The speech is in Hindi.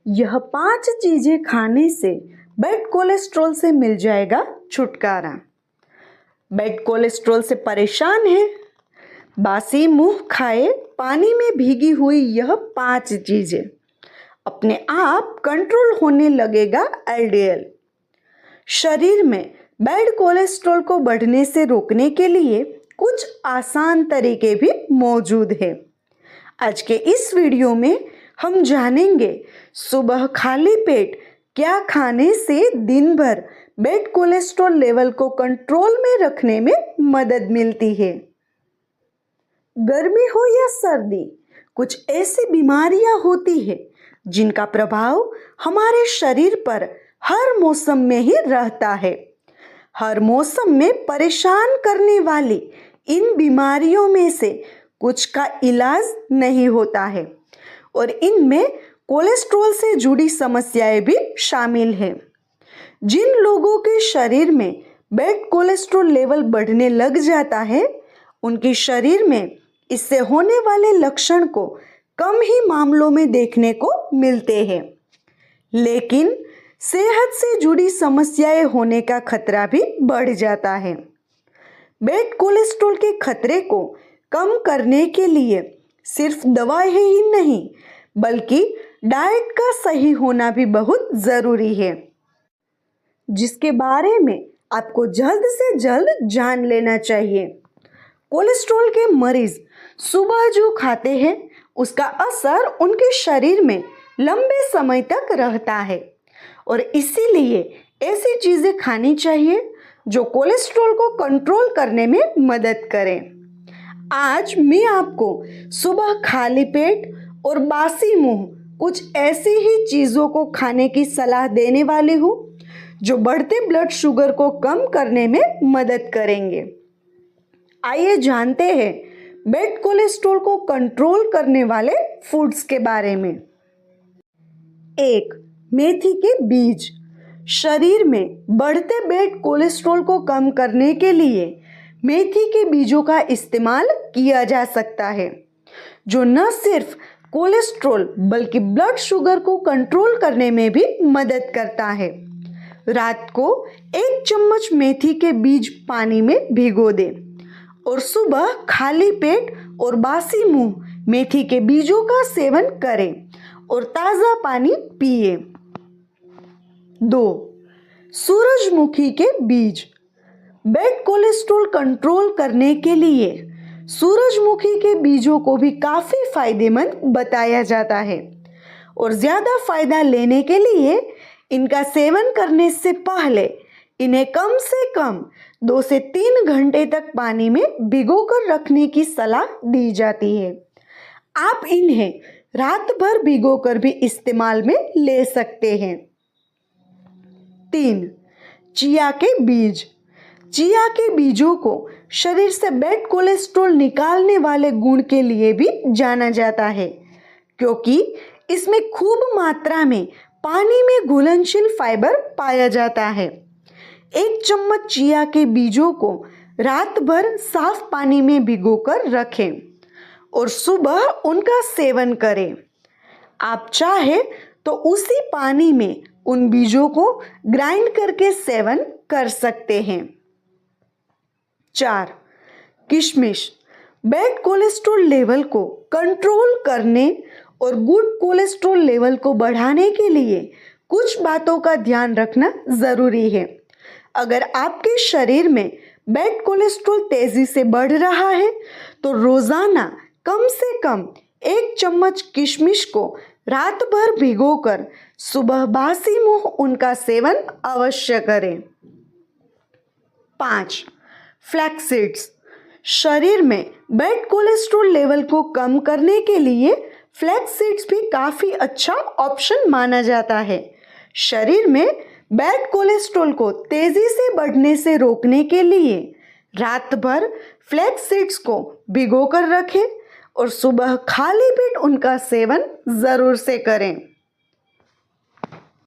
यह 5 चीजें खाने से बैड कोलेस्ट्रॉल से मिल जाएगा छुटकारा। बैड कोलेस्ट्रॉल से परेशान है? बासी मुंह खाए पानी में भीगी हुई यह 5 चीजें, अपने आप कंट्रोल होने लगेगा एलडीएल। शरीर में बैड कोलेस्ट्रॉल को बढ़ने से रोकने के लिए कुछ आसान तरीके भी मौजूद हैं। आज के इस वीडियो में हम जानेंगे सुबह खाली पेट क्या खाने से दिन भर बैड कोलेस्ट्रॉल लेवल को कंट्रोल में रखने में मदद मिलती है। गर्मी हो या सर्दी, कुछ ऐसी बीमारियां होती हैं जिनका प्रभाव हमारे शरीर पर हर मौसम में ही रहता है। हर मौसम में परेशान करने वाली इन बीमारियों में से कुछ का इलाज नहीं होता है और इनमें कोलेस्ट्रॉल से जुड़ी समस्याएं भी शामिल हैं। जिन लोगों के शरीर में बैड कोलेस्ट्रॉल लेवल बढ़ने लग जाता है, उनके शरीर में इससे होने वाले लक्षण को कम ही मामलों में देखने को मिलते हैं, लेकिन सेहत से जुड़ी समस्याएं होने का खतरा भी बढ़ जाता है। बैड कोलेस्ट्रॉल के खतरे को कम करने के लिए सिर्फ दवाएं ही नहीं, बल्कि डाइट का सही होना भी बहुत ज़रूरी है, जिसके बारे में आपको जल्द से जल्द जान लेना चाहिए। कोलेस्ट्रॉल के मरीज सुबह जो खाते हैं, उसका असर उनके शरीर में लंबे समय तक रहता है और इसीलिए ऐसी चीज़ें खानी चाहिए जो कोलेस्ट्रॉल को कंट्रोल करने में मदद करें। आज मैं आपको सुबह खाली पेट और बासी मुंह कुछ ऐसी ही चीज़ों को खाने की सलाह देने वाली हूँ जो बढ़ते ब्लड शुगर को कम करने में मदद करेंगे। आइए जानते हैं बैड कोलेस्ट्रॉल को कंट्रोल करने वाले फूड्स के बारे में। 1. मेथी के बीज। शरीर में बढ़ते बैड कोलेस्ट्रॉल को कम करने के लिए मेथी के बीजों का इस्तेमाल किया जा सकता है, जो न सिर्फ कोलेस्ट्रॉल बल्कि ब्लड शुगर को कंट्रोल करने में भी मदद करता है। रात को 1 चम्मच मेथी के बीज पानी में भिगो दें और सुबह खाली पेट और बासी मुंह मेथी के बीजों का सेवन करें और ताज़ा पानी पिए। 2. सूरजमुखी के बीज। बैड कोलेस्ट्रॉल कंट्रोल करने के लिए सूरजमुखी के बीजों को भी काफ़ी फायदेमंद बताया जाता है और ज़्यादा फायदा लेने के लिए इनका सेवन करने से पहले इन्हें कम से कम 2 से 3 घंटे तक पानी में भिगोकर रखने की सलाह दी जाती है। आप इन्हें रात भर भिगोकर भी इस्तेमाल में ले सकते हैं। 3. चिया के बीज। चिया के बीजों को शरीर से बैड कोलेस्ट्रॉल निकालने वाले गुण के लिए भी जाना जाता है, क्योंकि इसमें खूब मात्रा में पानी में घुलनशील फाइबर पाया जाता है। 1 चम्मच चिया के बीजों को रात भर साफ पानी में भिगोकर रखें और सुबह उनका सेवन करें। आप चाहे तो उसी पानी में उन बीजों को ग्राइंड करके सेवन कर सकते हैं। 4. किशमिश। बैड कोलेस्ट्रॉल लेवल को कंट्रोल करने और गुड कोलेस्ट्रॉल लेवल को बढ़ाने के लिए कुछ बातों का ध्यान रखना ज़रूरी है। अगर आपके शरीर में बैड कोलेस्ट्रॉल तेज़ी से बढ़ रहा है, तो रोज़ाना कम से कम 1 चम्मच किशमिश को रात भर भिगोकर सुबह बासी मुंह उनका सेवन अवश्य करें। 5. Flax seeds. शरीर में बैड कोलेस्ट्रॉल लेवल को कम करने के लिए फ्लैक्स सीड्स भी काफ़ी अच्छा ऑप्शन माना जाता है। शरीर में बैड कोलेस्ट्रॉल को तेज़ी से बढ़ने से रोकने के लिए रात भर फ्लैक्स सीड्स को भिगोकर रखें और सुबह खाली पेट उनका सेवन ज़रूर से करें।